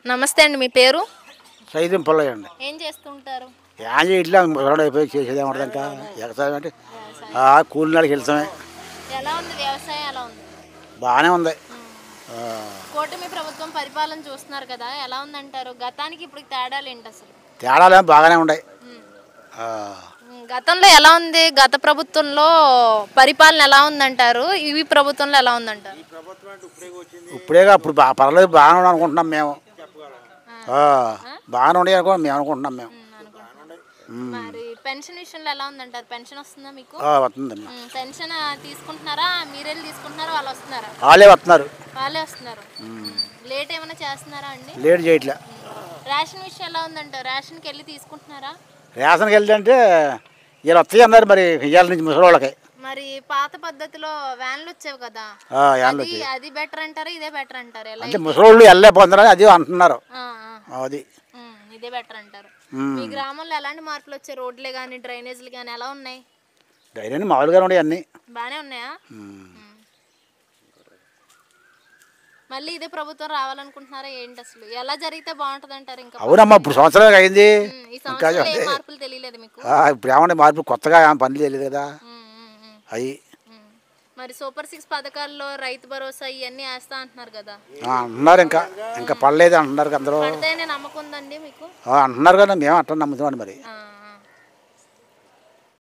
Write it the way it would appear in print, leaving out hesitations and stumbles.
నమస్తే అండి, మీ పేరు? సైతం పొల్లయ్య అండి. ఏం చేస్తుంటారు? ఏం చేయట్లే, ఎవరైనా అయిపోయి చేసేది ఏమంటుంది ఇంకా వ్యవసాయం అంటే కూలి నెలకి వెళ్తామే. ఎలా ఉంది వ్యవసాయం, ఎలా ఉంది? బాగానే ఉంది. కూటమి ప్రభుత్వం పరిపాలన చూస్తున్నారు కదా, ఎలా ఉందంటారు? గతానికి ఇప్పుడు తేడాలు ఏంటి అసలు? తేడాలు బాగానే ఉన్నాయి. గతంలో ఎలా ఉంది? గత ప్రభుత్వంలో పరిపాలన ఎలా ఉందంటారు? ఈ ప్రభుత్వంలో ఎలా ఉందంటారు? ఇప్పుడేగా అప్పుడు పర్లేదు, బాగానే ఉండి అనుకుంటున్నాం మేము. బాగానే ఉండే అనుకో మేము అనుకుంటున్నాం మేము. మరి పెన్షన్ విషయంలో ఎలా ఉందంటారు? పెన్షన్ వస్తుందా మీకు? వస్తుందండి. పెన్షన్ తీసుకుంటున్నారా? మీరెళ్ళి తీసుకుంటున్నారా, వాళ్ళు వస్తున్నారా? వాళ్ళే వస్తున్నారు. వాళ్ళే వస్తున్నారు. లేట్ ఏమైనా చేస్తున్నారా అండి? లేట్ చేయట్లే. రేషన్ విషయం ఎలా ఉందంటారు? రేషన్కి వెళ్ళి తీసుకుంటున్నారా? రేషన్కి వెళ్తే వీళ్ళు వస్తాయి అన్నారు, మరి ఇవాళ నుంచి ముసలి. మరి పాత పద్ధతిలో వ్యాన్లు వచ్చేవి కదా, అది బెటర్ అంటారా, ఇదే బెటర్ అంటారు? అంటే ముసలి వెళ్ళలేకపోతున్నారు, అది అంటున్నారు. అది ఇదే బెటర్ అంటారు. మీ గ్రామంలో ఎలాంటి మార్పులు వచ్చాయి? రోడ్లే కానీ డ్రైనేజీలు కానీ ఎలా ఉన్నాయి? డ్రైనేజ్ మామూలుగా ఉన్నాయి, అన్ని బాగానే ఉన్నాయా? మళ్ళీ ఇదే ప్రభుత్వం రావాలనుకుంటున్నారా ఏంటి? అసలు ఎలా జరిగితే బాగుంటుంది అంటారు? ఇంకా అవునమ్మా, ఇప్పుడు సంవత్సరాలు అయింది, మార్పులు తెలియలేదు మీకు? ఇప్పుడు ఏమన్నా మార్పులు కొత్తగా పని తెలియదు కదా. అవి మరి సూపర్ 6 పథకాల్లో రైతు భరోసా ఇవన్నీ వేస్తా అంటున్నారు కదా, అంటున్నారు. ఇంకా పడలేదు అంటున్నారు అందరూ. పడితేనే నమ్మకం ఉందండి మీకు? అంటున్నారు కదా, మేము అట్లా నమ్ముతున్నాం మరి.